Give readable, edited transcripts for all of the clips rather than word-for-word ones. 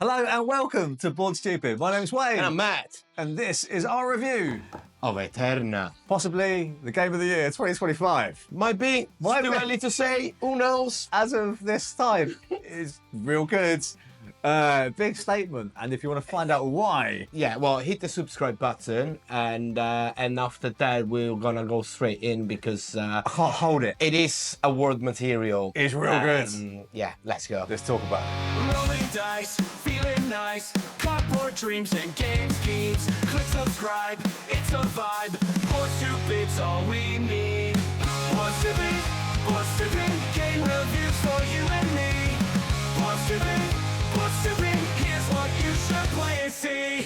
Hello and welcome to Board Stupid. My name's Wayne. And I'm Matt. And this is our review Of Aeterna. possibly the game of the year 2025. Might be. Might Too be. early to say. Who knows? As of this time, it's real good. Big statement. And if you want to find out why, Yeah, well, hit the subscribe button, and after that we're gonna go straight in because I can't hold it. it is award material. It's real good. Yeah, let's go. Let's talk about it. Rolling dice, feeling nice. Cardboard dreams and game schemes. Click subscribe, it's a vibe. Board Stupid's all we need. Board Stupid, game reviews for you and me. Board Stupid, here's what you should play and see.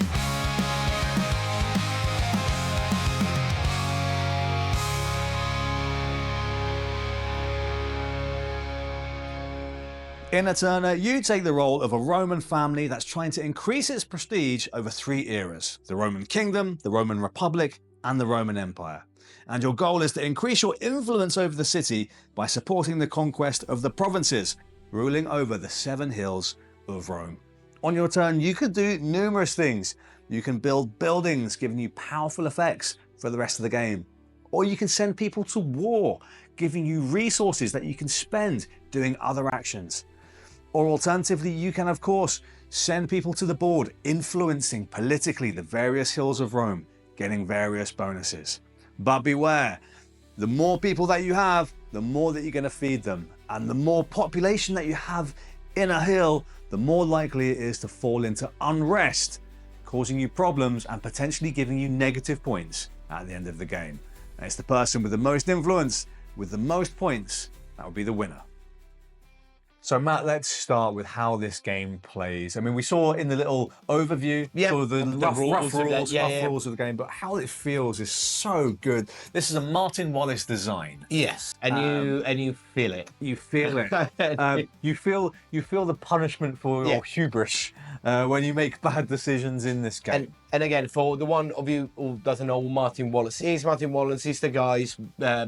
In Æterna, you take the role of a Roman family that's trying to increase its prestige over 3 eras: the Roman Kingdom, the Roman Republic, and the Roman Empire. And your goal is to increase your influence over the city by supporting the conquest of the provinces, ruling over the 7 hills of Rome. On your turn, you could do numerous things. You can build buildings, giving you powerful effects for the rest of the game. Or you can send people to war, giving you resources that you can spend doing other actions. Or alternatively, you can of course send people to the board, influencing politically the various hills of Rome, getting various bonuses. But beware, the more people that you have, the more that you're going to feed them. And the more population that you have in a hill, the more likely it is to fall into unrest, causing you problems and potentially giving you negative points at the end of the game. And it's the person with the most influence, with the most points, that will be the winner. So Matt, let's start with how this game plays. I mean, we saw in the little overview, Yeah, sort of the rough rules of the game, but how it feels is so good. This is a Martin Wallace design. Yes, and you feel it. You feel it. You feel the punishment for your hubris when you make bad decisions in this game. And again, for the one of you who doesn't know who Martin Wallace is the guys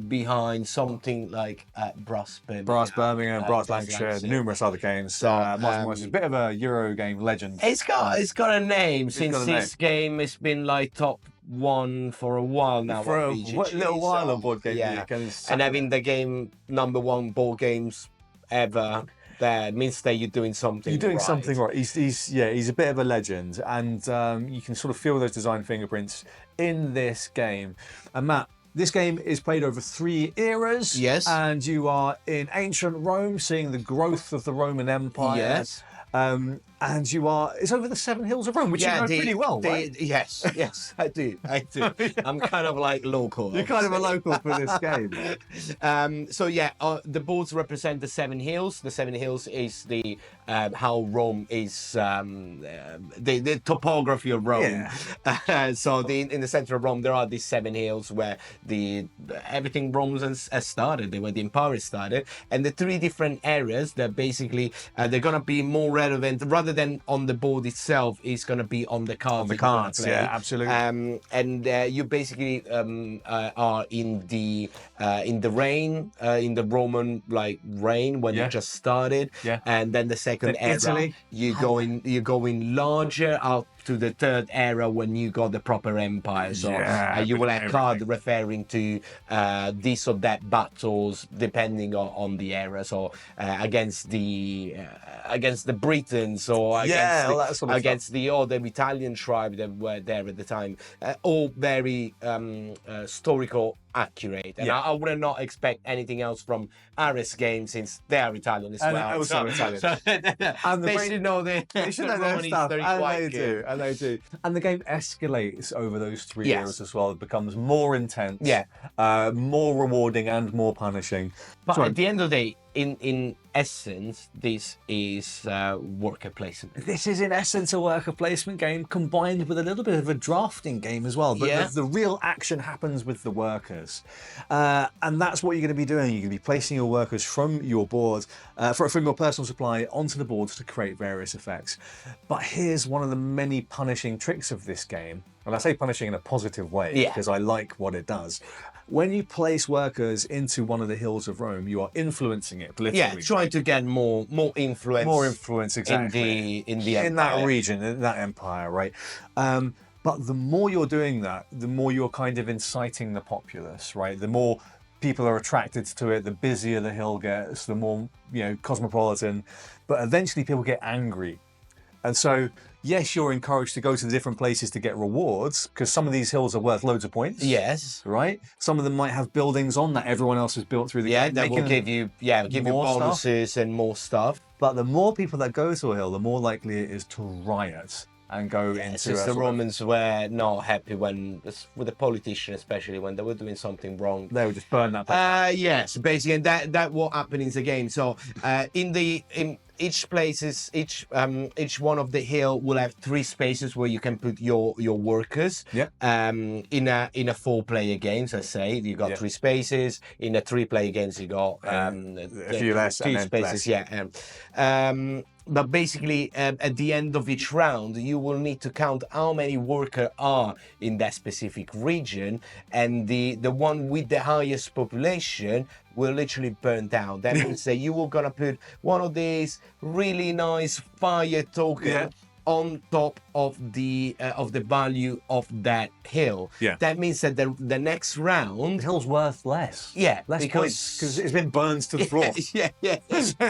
behind something like Brass Birmingham, Brass Lancashire, numerous other games. So, Martin Wallace is a bit of a Euro game legend. It's got a name since this game has been like top 1 for a while now. For a little while on Board Game yeah. Geek, And having the game #1 board games ever, that means that you're doing something. You're doing right. something right. He's a bit of a legend, and you can sort of feel those design fingerprints in this game. And Matt, this game is played over 3 eras. Yes. And you are in ancient Rome, seeing the growth of the Roman Empire. Yes. And it's over the 7 hills of Rome, which you know pretty well, right? Yes, I do. I'm kind of like local. You're kind of a local for this game. The boards represent the 7 hills. The 7 hills is the how Rome is, the topography of Rome. Yeah. In the center of Rome, there are these 7 hills where everything Rome has started, where the empire started, and the 3 different areas that basically they're gonna be more relevant rather than on the board itself. Is going to be on the cards. On the cards, yeah, absolutely. You basically are in the reign, in the Roman reign when it just started. Yeah. And then the second era, Italy. you're going larger out to the 3rd era when you got the proper empire. So you will have cards referring to this or that battles depending on the era. So against the Britons or against the other Italian tribe that were there at the time, all very historical accurate. And I would not expect anything else from Ares games since they are Italian as well. Italian. And They should know their their stuff, and they do. And the game escalates over those 3 years as well. It becomes more intense, more rewarding and more punishing. But at the end of the day, in essence, this is worker placement. This is in essence a worker placement game combined with a little bit of a drafting game as well. But the real action happens with the workers. And that's what you're going to be doing. You're going to be placing your workers from your board, from your personal supply onto the boards to create various effects. But here's one of the many punishing tricks of this game. and I say punishing in a positive way Yeah. because I like what it does. When you place workers into one of the hills of Rome, you are influencing it politically. Yeah, trying to get more influence. More influence, exactly. in the in that empire. region, in that empire, right? But the more you're doing that, the more you're kind of inciting the populace, right? The more people are attracted to it, the busier the hill gets, the more, you know, cosmopolitan. But eventually people get angry. And so, yes, you're encouraged to go to the different places to get rewards, because some of these hills are worth loads of points. Yes. Right? Some of them might have buildings on that everyone else has built through the game. That will give you more stuff. bonuses and more stuff. But the more people that go to a hill, the more likely it is to riot and go into Since the Romans were not happy with the politicians, especially when they were doing something wrong. They would just burn that place. Yes, basically, and that what happened in the game. So in each one of the hill will have 3 spaces where you can put your workers. Yeah. In a 4-player games, I say you got 3 spaces. In a 3-player games, you got a few less, 2 and then spaces. less. Yeah. But basically, at the end of each round, you will need to count how many workers are in that specific region, and the one with the highest population will literally burn down. That means that you were gonna put one of these really nice fire tokens on top of the value of that hill. Yeah. That means that the next round, The hill's worth less. Yeah, Less points because it's been burned to the floor. yeah.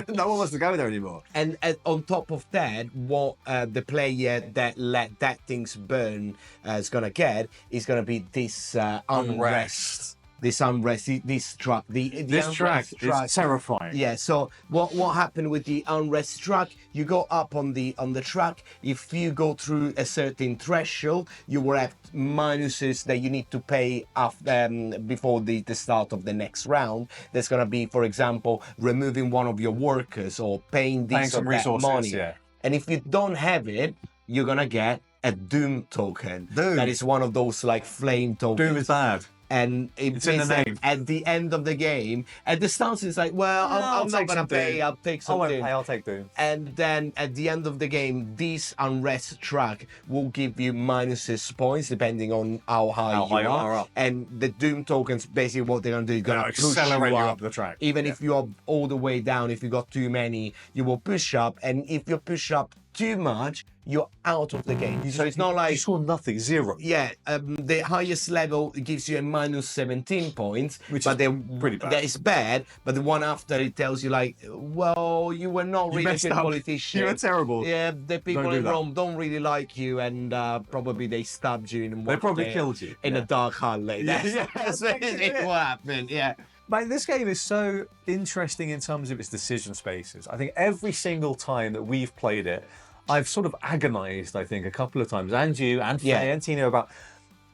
No one wants to go there anymore. And on top of that, what the player that let that things burn is gonna get is gonna be this unrest. This unrest, this track, This track is terrifying. Yeah. So what happened with the unrest track? You go up on the track. If you go through a certain threshold, you will have minuses that you need to pay after before the start of the next round. There's gonna be, for example, removing one of your workers or paying some or that resources, money. yeah. And if you don't have it, you're gonna get a doom token. Doom. That is one of those like flame tokens. Doom is bad. And It's in the name. At the end of the game, at the start it's like, well, I'm not gonna pay. I'll take I some won't Doom. pay, I'll take Doom. And then at the end of the game, this unrest track will give you minuses points depending on how high you are. up. And the Doom tokens, basically what they're gonna do is gonna push accelerate you you up. up the track. Even if you are all the way down, if you got too many, you will push up. And if you push up too much, you're out of the game. So it's not like You saw nothing, zero. yeah, the highest level gives you a minus 17 points, Which but is pretty bad. That is bad. But the one after it tells you like, well, you were not really a messed good up. politician. You were terrible. Yeah, the people Don't do in that. Rome don't really like you, and probably they stabbed you in. They probably killed you. in a dark alley. Yeah, That's basically what happened. Yeah. But this game is so interesting in terms of its decision spaces. I think every single time that we've played it, I've sort of agonized, I think, a couple of times, and you, and Faye, and Tino, about,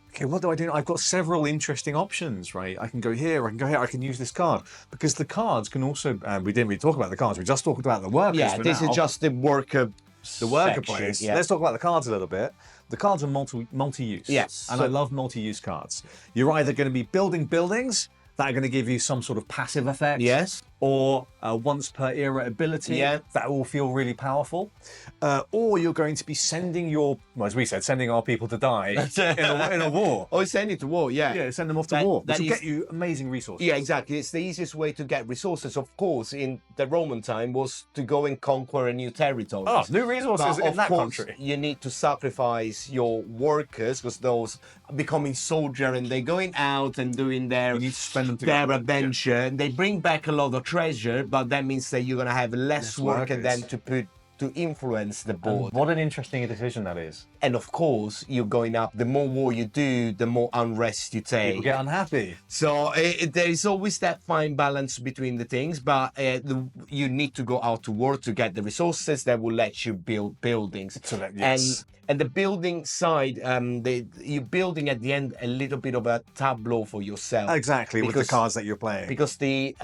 okay, what do I do? I've got several interesting options, right? I can go here, I can go here, I can use this card. Because the cards can also, we didn't really talk about the cards, we just talked about the workers. Yeah, for this now. is just the worker. The worker section, place. yeah. Let's talk about the cards a little bit. The cards are multi-use. Yes. And I love multi-use cards. You're either going to be building buildings that are going to give you some sort of passive effect. Yes. Or a once per era ability that will feel really powerful. Or you're going to be sending your, well, as we said, sending our people to die in a war. Oh, send it to war, yeah. Yeah, send them off to war. that Which will is- get you amazing resources. Yeah, exactly. It's the easiest way to get resources, of course, in the Roman time was to go and conquer a new territory. Oh, new resources But in that course, country. you need to sacrifice your workers because those are becoming soldier and they're going out and doing their You need to spend them their together. adventure. And they bring back a lot of treasure, but that means that you're gonna have less worker workers. than to put to influence the board. What an interesting decision that is. And of course, you're going up. The more war you do, the more unrest you take. People get unhappy. So there is always that fine balance between the things, but you need to go out to war to get the resources that will let you build buildings. So that- yes. And the building side, you're building at the end a little bit of a tableau for yourself. Exactly, with the cards that you're playing. Because the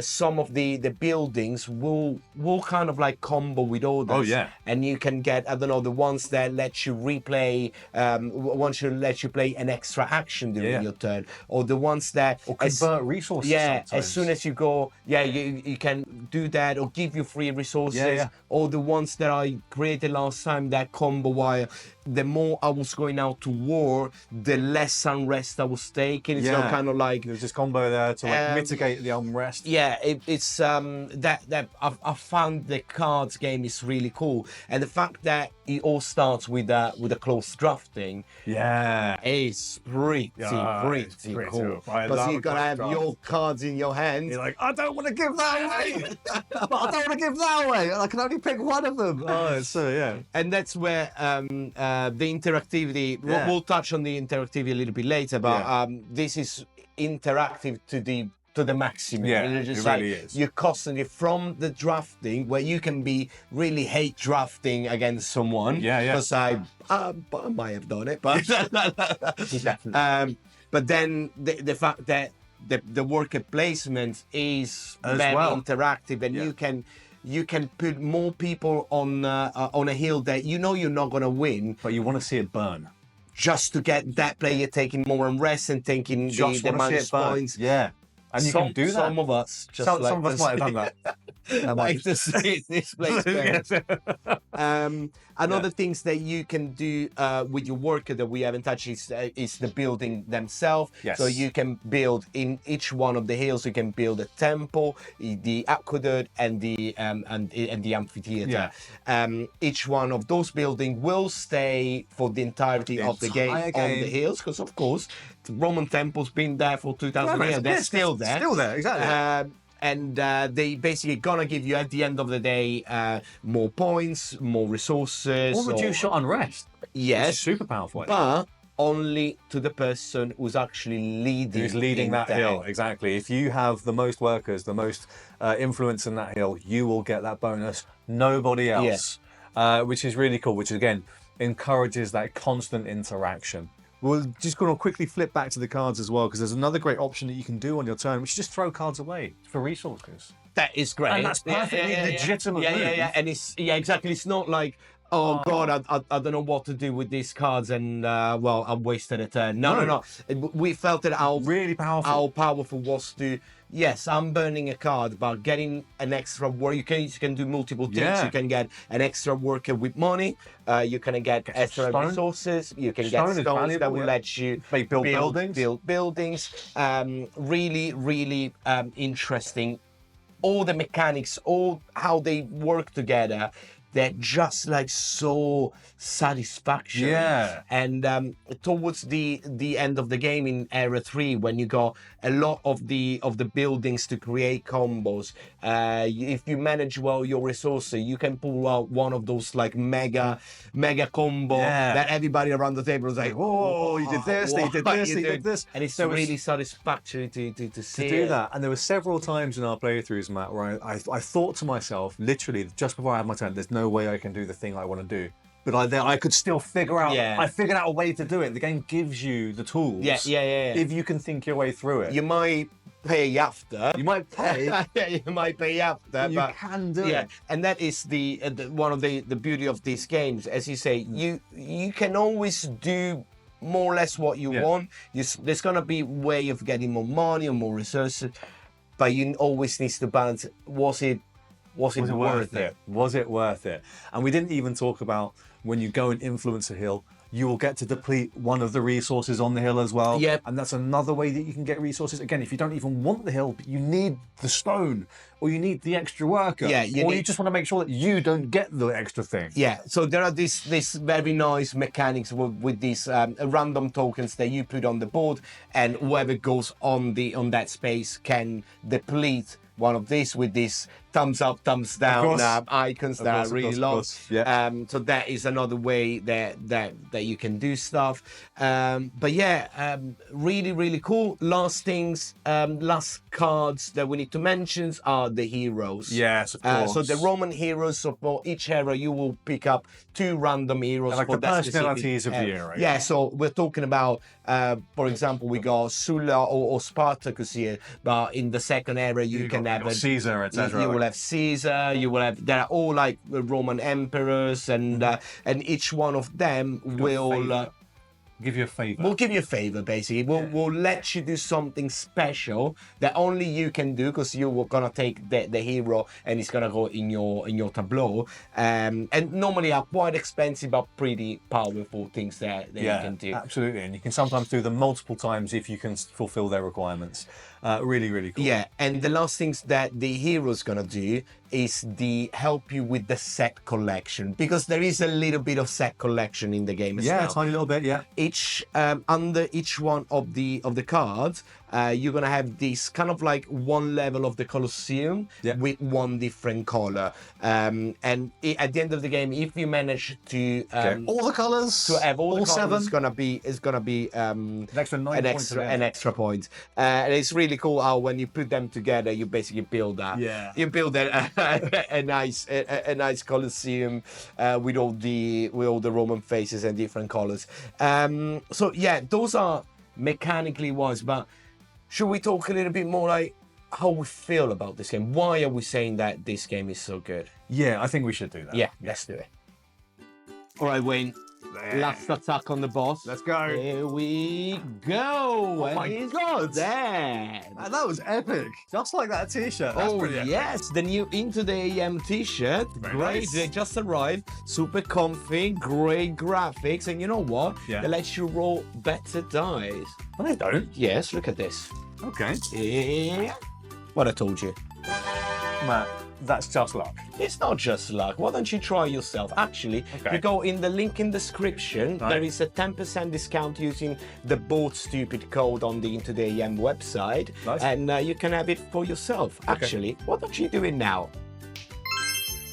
some of the buildings will kind of like combo with others. Oh, yeah. And you can get, I don't know, the ones that let you replay, ones that let you play an extra action during your turn, or the ones that Or convert resources. yeah, sometimes. as soon as you go, you can do that, or give you free resources, Yeah. or the ones that I created last time, that combo wire the more I was going out to war, the less unrest I was taking. It's not kind of like there's this combo there to like mitigate the unrest. Yeah, it's that I found the cards game is really cool, and the fact that it all starts with a close drafting. Yeah, is pretty cool. Because you gotta have your cards in your hand. You're like, I don't want to give that away. But I don't want to give that away. I can only pick one of them. Oh, so yeah. And that's where the interactivity. We'll touch on the interactivity a little bit later, but this is interactive to the maximum. Yeah, it really is. You're constantly from the drafting where you can be really hate drafting against someone. Because I might have done it, but but then the fact that the worker placement is very interactive, and you can put more people on a hill that you know you're not going to win, but you want to see it burn. Just to get that player taking more unrest and taking the minus points. Yeah. And you can do that. Some of us, some of us might have done that. Like to see this place burn. Another things that you can do with your worker that we haven't touched is the building themselves. Yes. So you can build in each one of the hills. You can build a temple, the aqueduct, and the amphitheater. Yeah. Each one of those buildings will stay for the entirety of the game on the hills, because of course the Roman temple's been there for 2,000 years. They're still there. Still there, exactly. And they basically gonna give you at the end of the day more points, more resources, or reduce your unrest. Yes, super powerful. But only to the person who's actually leading. Who's leading that hill? Exactly. If you have the most workers, the most influence in that hill, you will get that bonus. Nobody else, which is really cool. Which again encourages that constant interaction. We're just going to quickly flip back to the cards as well, because there's another great option that you can do on your turn, which is just throw cards away for resources. That is great. And that's perfectly legitimate. Yeah. And it's exactly. It's not like, oh God, I don't know what to do with these cards, and well, I wasted a turn. No. We felt that really powerful. How powerful was to. Yes, I'm burning a card, but getting an extra work. You can do multiple things. You can get an extra worker with money. You can get extra resources. You can get stones that will let you build buildings. Really interesting. All the mechanics, all how they work together. They're just like so satisfaction. Yeah. And towards the end of the game in Era 3, when you got a lot of the buildings to create combos, if you manage well your resources, you can pull out one of those like mega combo that everybody around the table is like, oh, you did this, you did this. And it's really satisfactory to see do that. And there were several times in our playthroughs, Matt, where I thought to myself, literally, just before I had my turn, there's no way I can do the thing I want to do. But I could still figure out. I figured out a way to do it. The game gives you the tools. Yeah. If you can think your way through it. You might pay after. You might pay. You might pay after. You can do it. And that is the one of the beauty of these games. As you say, you can always do more or less what you want. There's gonna be way of getting more money or more resources, but you always need to balance. Was it worth it? Was it worth it? And we didn't even talk about when you go and influence a hill, you will get to deplete one of the resources on the hill as well. Yep. And that's another way that you can get resources. Again, if you don't even want the hill, but you need the stone, or you need the extra worker, you just want to make sure that you don't get the extra thing. Yeah, so there are these very nice mechanics with these random tokens that you put on the board, and whoever goes on that space can deplete one of these with this thumbs up, thumbs down icons that are really long. So that is another way that you can do stuff. But yeah, really cool. Last cards that we need to mention are the heroes. Yes, of course. So the Roman heroes. So for each era, you will pick up 2 random heroes. Like for the personalities of the era. Yeah. So we're talking about, for example, we got Sulla or Spartacus here. But in the second era, you can have Caesar, etc. You will have Caesar. You will have. They are all like Roman emperors, and each one of them will. Give you a favour. We'll give you a favor, basically. We'll let you do something special that only you can do, because you were gonna take the hero and it's gonna go in your tableau. And normally are quite expensive but pretty powerful things that you can do. Absolutely, and you can sometimes do them multiple times if you can fulfil their requirements. Really, really cool. Yeah, and the last things that the hero's gonna do is help you with the set collection, because there is a little bit of set collection in the game as well. Yeah, a tiny little bit. Yeah. Under each one of the cards, you're gonna have this kind of like one level of the Colosseum with one different color. And at the end of the game, if you manage to all the colors, to have all the colors, seven, it's gonna be an extra 9 points. An extra point. And it's really cool how when you put them together, you basically build that. Yeah. You build a nice Colosseum with all the Roman faces and different colors. So yeah, those are mechanically wise, but should we talk a little bit more like how we feel about this game? Why are we saying that this game is so good? Yeah, I think we should do that. Yeah, let's do it. All right, Wayne. Last attack on the boss. Let's go. Here we go. Oh my God. That was epic. Just like that t-shirt. That's oh brilliant. yes, the new Into the AM t-shirt. Very Great, nice. they just arrived. Super comfy, great graphics, and you know what? Yeah. They let you roll better dice. Well, they don't. Yes, look at this. Okay. Yeah. What I told you. Matt, that's just luck. It's not just luck. Why don't you try yourself? Actually, if you go in the link in description, there is a 10% discount using the Board Stupid code on the Into the AM website. Nice. And you can have it for yourself. Actually, why don't you do it now?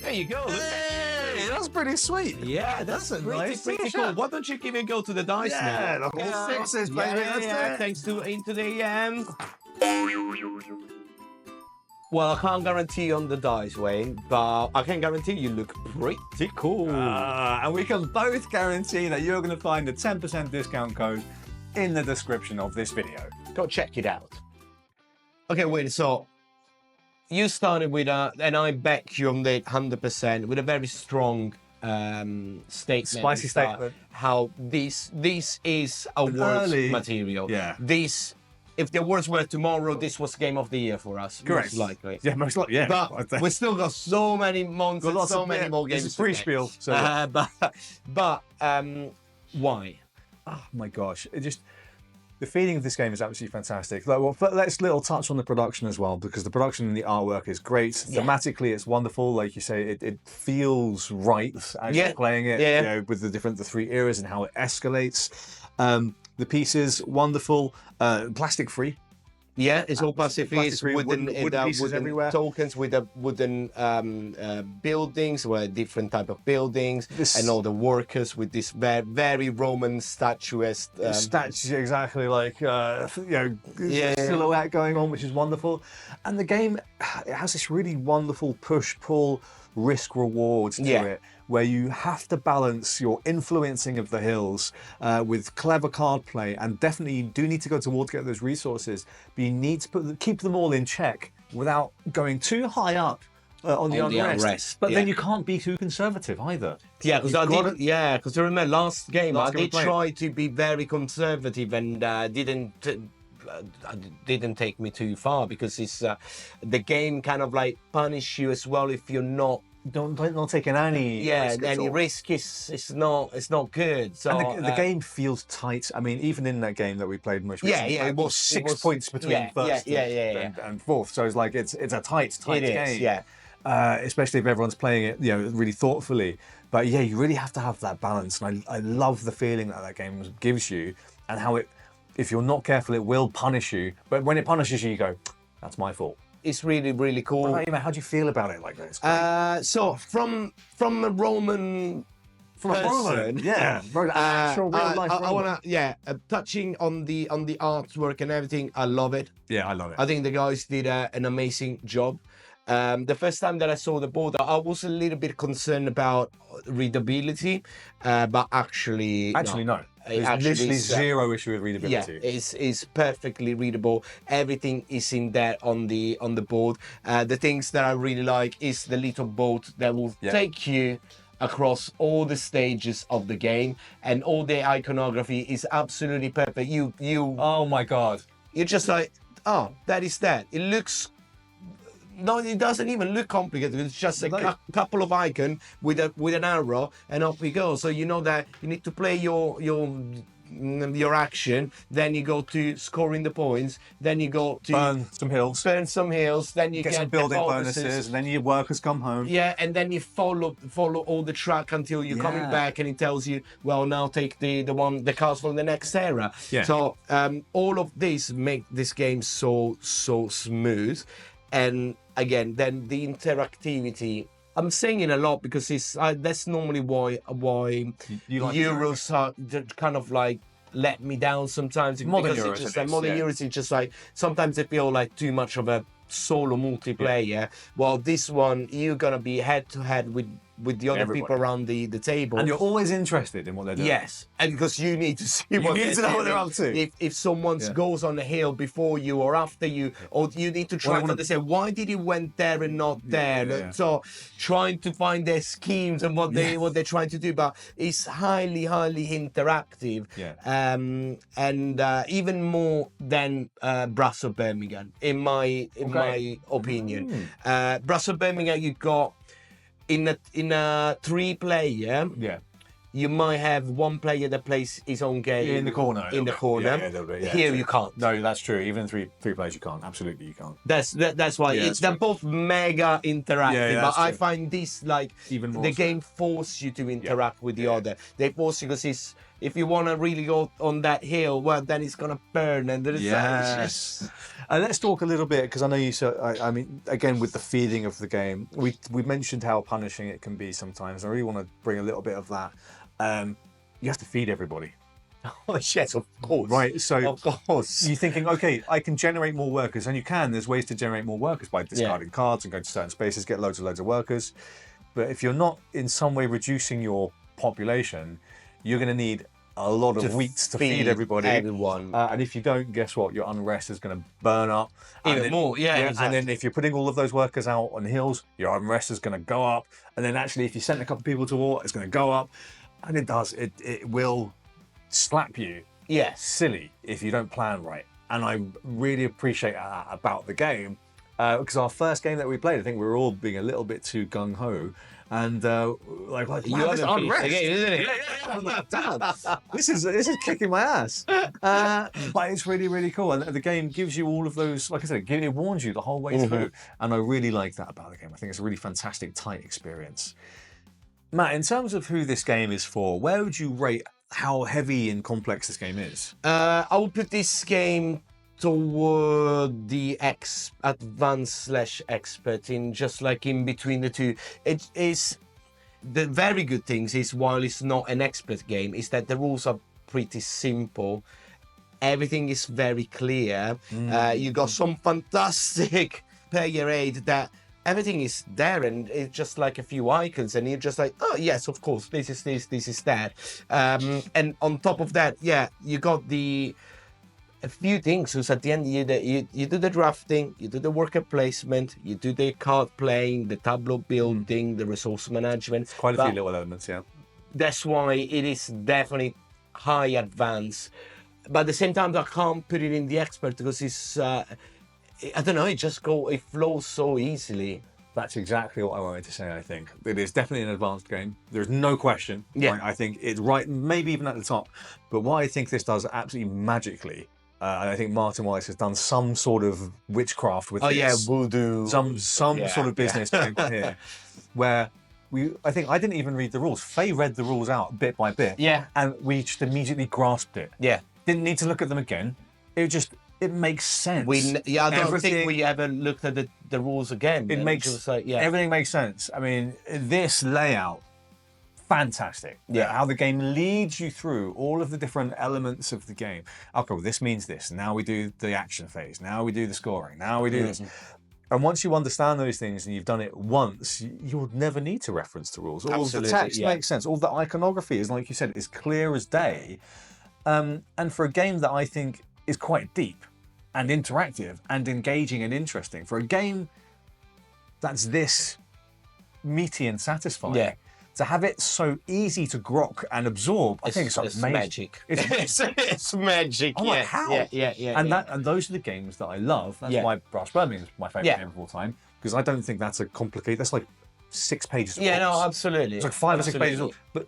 There you go. Hey, that's pretty sweet. Yeah, that's a nice pretty cool. t-shirt. Why don't you give it a go to the dice Yeah, now? look, all sixes, baby. Let's do it. Thanks to Into the AM. Well, I can't guarantee on the dice, Wayne, but I can guarantee you look pretty cool. And we can both guarantee that you're going to find the 10% discount code in the description of this video. Go check it out. Okay, Wayne, so you started with and I back you on the 100% with a very strong statement. Spicy statement. How this is a worst material. Yeah. This, if the words were tomorrow, this was game of the year for us. Correct. Most likely. Yeah, most likely. Yeah. But we still got so many months and so many more games. It's a free to spiel. play. So But why? oh my gosh, the feeling of this game is absolutely fantastic. Like, well, let's little touch on the production as well, because the production and the artwork is great. Yeah. Thematically, it's wonderful. Like you say, it feels right as you're playing it. Yeah. You know, with the three eras and how it escalates. The pieces wonderful, plastic free. Yeah, it's all plastic with wooden pieces everywhere. Tokens with the wooden buildings, different type of buildings, and all the workers with this very Roman statuesque statue, exactly like silhouette going on, which is wonderful. And the game, it has this really wonderful push-pull risk-reward to it, where you have to balance your influencing of the hills with clever card play, and definitely you do need to go to war to get those resources, but you need to keep them all in check without going too high up on the unrest. But then you can't be too conservative either. Yeah, because I remember last game I did try to be very conservative and didn't take me too far, because it's the game kind of like punish you as well if you're not taking any risk is not good. So and the game feels tight. I mean, even in that game that we played most recently, it was 6 points between first and fourth. So it's like it's a tight game. Yeah. Especially if everyone's playing it, really thoughtfully. But yeah, you really have to have that balance. And I love the feeling that game gives you, and how if you're not careful, it will punish you. But when it punishes you, you go, "That's my fault." It's really cool. How do you feel about it like this? So from a Roman person, actual real life Roman. I wanna touching on the artwork and everything. I love it. Yeah, I love it. I think the guys did an amazing job. The first time that I saw the board, I was a little bit concerned about readability, but actually no. There's literally zero issue with readability. Yeah, it's perfectly readable. Everything is in there on the board. The things that I really like is the little boat that will take you across all the stages of the game, and all the iconography is absolutely perfect. Oh my God. You're just like, oh, that is that. It looks. No, it doesn't even look complicated. It's just a couple of icons with an arrow, and off we go. So you know that you need to play your action. Then you go to scoring the points. Then you go to Burn some hills. Then you Get some building bonuses, and then your workers come home. Yeah, and then you follow all the track until you're coming back, and it tells you, well, now take the cars from the next era. Yeah. So all of this make this game so smooth, and again, then the interactivity. I'm saying it a lot because that's normally why You like Euros are kind of like let me down sometimes. Modern because Euros, it's just I like guess, modern Euros is just like sometimes they feel like too much of a solo multiplayer. Well, this one you're gonna be head to head with the other people around the table, and you're always interested in what they're doing. yes, and because you need to see what need to know what they're up to. If someone goes on the hill before you or after you, or you need to try to understand why did he went there and not there. Yeah. So trying to find their schemes and what they're trying to do, but it's highly interactive. Yeah. And even more than Brass of Birmingham, in my opinion. Brass of Birmingham, you got in a 3-player. Yeah. You might have one player that plays his own game In the corner. In the corner. Yeah, a little bit, yeah. Here you can't. No, that's true. Even three players, you can't. Absolutely, you can't. That's why they're both mega interactive. Yeah, but I true. find this like Even more the so. game force you to interact with the other. They force you because if you want to really go on that hill, well, then it's gonna burn, and there's Let's talk a little bit because I know you said. I mean, again, with the feeding of the game, we mentioned how punishing it can be sometimes. I really want to bring a little bit of that. You have to feed everybody. Oh yes, of course. Right, so of course. you're thinking, okay, I can generate more workers, and you can. There's ways to generate more workers by discarding cards and going to certain spaces, get loads of workers. But if you're not in some way reducing your population, you're going to need a lot of wheats to feed everybody. Everyone. And if you don't, guess what? Your unrest is going to burn up. Even more, exactly. And then if you're putting all of those workers out on hills, your unrest is going to go up. And then actually, if you send a couple of people to war, it's going to go up. And it does. It will slap you silly if you don't plan right. And I really appreciate that about the game. Because our first game that we played, I think we were all being a little bit too gung-ho. And like You wow, are this the unrest. game, isn't it? Damn, this is kicking my ass. But it's really cool, and the game gives you all of those. Like I said, it warns you the whole way through, and I really like that about the game. I think it's a really fantastic, tight experience. Matt, in terms of who this game is for, where would you rate how heavy and complex this game is? I would put this game toward the advanced/expert, in just like in between the two. It is the very good things is while it's not an expert game, is that the rules are pretty simple. Everything is very clear. You got some fantastic player aid that everything is there, and it's just like a few icons, and you're just like, oh yes, of course, this is this is that. And on top of that, you got a few things. So at the end, you do the drafting, you do the worker placement, you do the card playing, the tableau building, the resource management. Quite a few little elements, yeah. That's why it is definitely high advance. But at the same time, I can't put it in the expert because it's, I don't know, it flows so easily. That's exactly what I wanted to say, I think. It is definitely an advanced game. There's no question. Yeah. Right? I think it's right, maybe even at the top. But what I think this does absolutely magically, and I think Martin Weiss has done some sort of witchcraft with this. Voodoo. Some sort of business going on here, where I think I didn't even read the rules. Faye read the rules out bit by bit. Yeah. And we just immediately grasped it. Yeah. Didn't need to look at them again. It makes sense. I don't think we ever looked at the rules again. It makes everything makes sense. I mean, this layout, fantastic. Yeah. How the game leads you through all of the different elements of the game. Okay, well, this means this. Now we do the action phase. Now we do the scoring. Now we do this. And once you understand those things and you've done it once, you'll never need to reference the rules. All of the text makes sense. All the iconography is, like you said, is clear as day. And for a game that I think is quite deep and interactive and engaging and interesting, for a game that's this meaty and satisfying, to have it so easy to grok and absorb, I think it's amazing. Magic. It's magic. I'm like, how? And those are the games that I love. That's why Brass Birmingham is my favourite game of all time, because I don't think that's a complicated. That's like 6 pages. Of no, absolutely. It's like 5 or 6 pages. But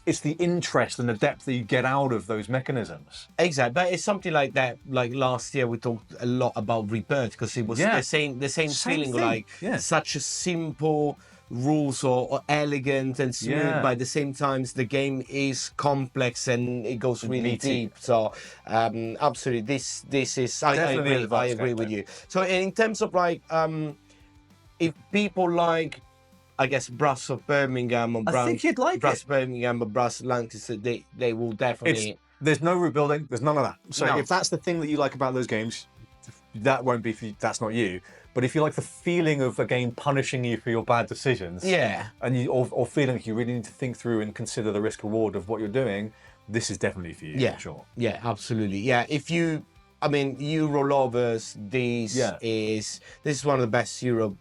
it's the interest and the depth that you get out of those mechanisms. Exactly, but it's something like that. Like last year, we talked a lot about Rebirth because it was the same feeling. Thing. Like such a simple rules or elegant and smooth, but at the same time the game is complex and it goes really deep. So absolutely, this is I agree with you. So in terms of like if people like, I guess, Brass of Birmingham or I think you'd like Brass Birmingham or Brass Lancaster, they will definitely. There's no root building. There's none of that. So if that's the thing that you like about those games, that won't be for you, that's not you. But if you like the feeling of a game punishing you for your bad decisions, and you or feeling like you really need to think through and consider the risk reward of what you're doing, this is definitely for you. For sure. Yeah, absolutely. Yeah, if you, I mean, Euro lovers, this is one of the best Euro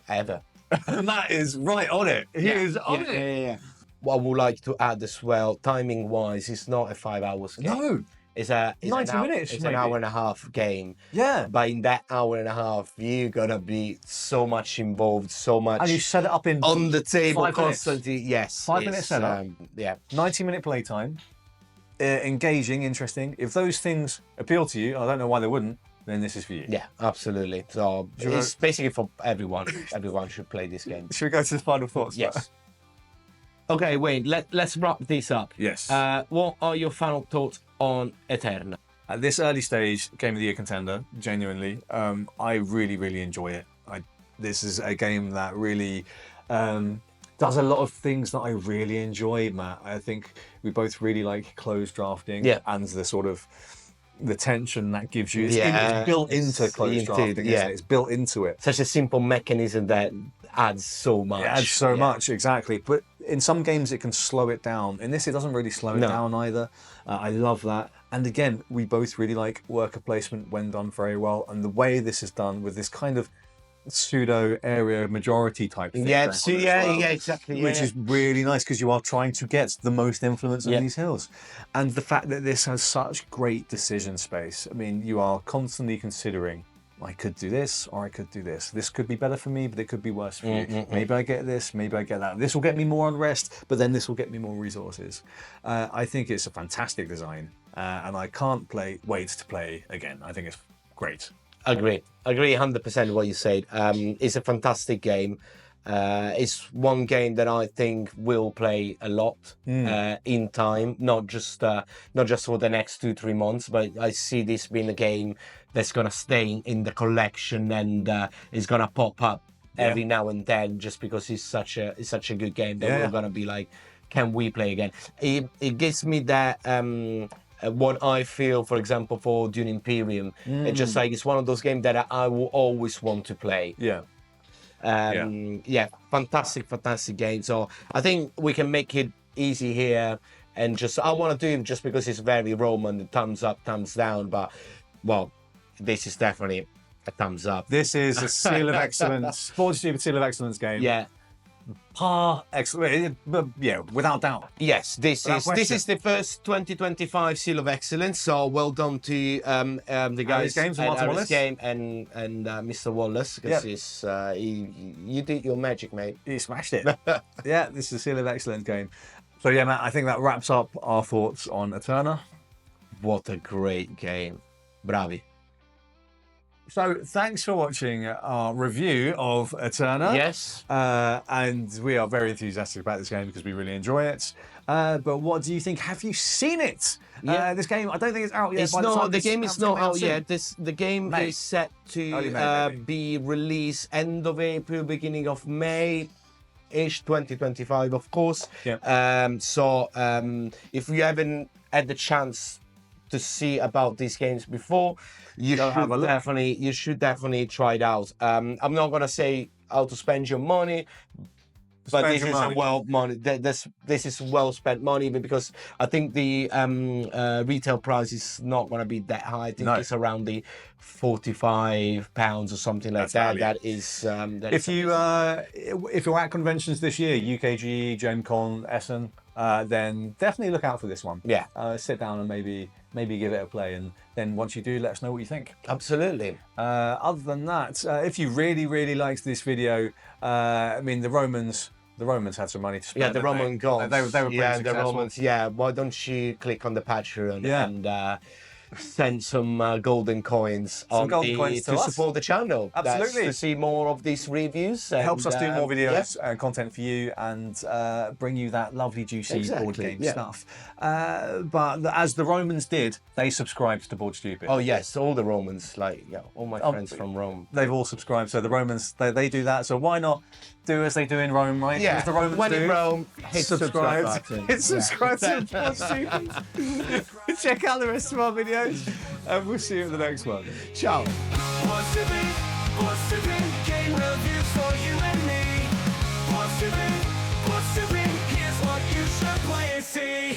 ever. And that is right on it. He is on it. Yeah. What I would like to add as well, timing wise, it's not a 5 hours game. No. It's 90 minutes. It's an hour and a half game. Yeah. But in that hour and a half, you're gonna be so much involved, so much. And you set it up in on the table 5 constantly. minutes. Yes. 5 minutes setup. 90-minute playtime. Engaging, interesting. If those things appeal to you, I don't know why they wouldn't, then this is for you. Yeah, absolutely. So it's basically for everyone. Everyone should play this game. Should we go to the final thoughts? Yes. Okay, Wayne, let's wrap this up. Yes. What are your final thoughts on Æterna? At this early stage, Game of the Year contender, genuinely, I really, really enjoy it. This is a game that really does a lot of things that I really enjoy, Matt. I think we both really like closed drafting and the sort of the tension that gives you. It's built into closed drafting, isn't it? It's built into it. Such a simple mechanism that adds so much. It adds so much, exactly. But in some games it can slow it down. In this, it doesn't really slow it down either. I love that. And again, we both really like worker placement when done very well. And the way this is done with this kind of pseudo area majority type thing. Exactly. Which is really nice because you are trying to get the most influence on these hills. And the fact that this has such great decision space. I mean, you are constantly considering, I could do this or I could do this. This could be better for me, but it could be worse for you. Maybe I get this, maybe I get that. This will get me more unrest, but then this will get me more resources. I think it's a fantastic design, and I can't wait to play again. I think it's great. Agree 100% what you said. It's a fantastic game. It's one game that I think will play a lot in time, not just for the next 2-3 months, but I see this being a game that's gonna stay in the collection and is gonna pop up every now and then, just because it's such a good game that we're gonna be like, can we play again? It gives me that what I feel, for example, for Dune Imperium. It's just like it's one of those games that I will always want to play. Fantastic game. So I think we can make it easy here, and just I want to do it just because it's very Roman, thumbs up, thumbs down. But well, this is definitely a thumbs up. This is a seal of excellence, Forge Stupid Seal of Excellence game. Excellent, without doubt. Yes, this is the first 2025 Seal of Excellence. So well done to the guys Games, at Martin Wallace. Game and Mr. Wallace, because you did your magic, mate. You smashed it. This is a Seal of Excellence game. So Matt, I think that wraps up our thoughts on Æterna. What a great game, bravi. So thanks for watching our review of Æterna. Yes. And we are very enthusiastic about this game because we really enjoy it. But what do you think? Have you seen it? This game, I don't think it's out yet. The game is not out yet. The game is set to be released end of April, beginning of May-ish, 2025, of course. If you haven't had the chance to see about these games before, you should definitely try it out. I'm not gonna say how to spend your money. but Spend this your is money. a well money. This is well spent money because I think the retail price is not going to be that high. I think No. it's around the £45 or something like That's that. value. That is. If you're at conventions this year, UKG, Gen Con, Essen, then definitely look out for this one. Yeah. Sit down and maybe give it a play, and then once you do, let us know what you think. Absolutely. Other than that, if you really liked this video, I mean the Romans had some money to spend. Yeah, the didn't Roman they? gods. They were pretty yeah, successful. the Romans. Yeah, why don't you click on the Patreon Yeah. and send some golden coins to us. support the channel. Absolutely. That's to see more of these reviews. It helps us do more yeah. videos and content for you, and bring you that lovely, juicy board game yeah. stuff. But as the Romans did, they subscribed to Board Stupid. Oh yes, all the Romans, like all my friends from Rome. They've all subscribed, so the Romans, they do that. So why not do as they do in Rome, right? Yeah, As the Romans when do. in Rome, hit subscribe button. Hit subscribe to Board Stupid. Check out the rest of our videos, and we'll see you in the next one. Ciao. Board Stupid, game reviews for you and me. Board Stupid, here's what you should play and see.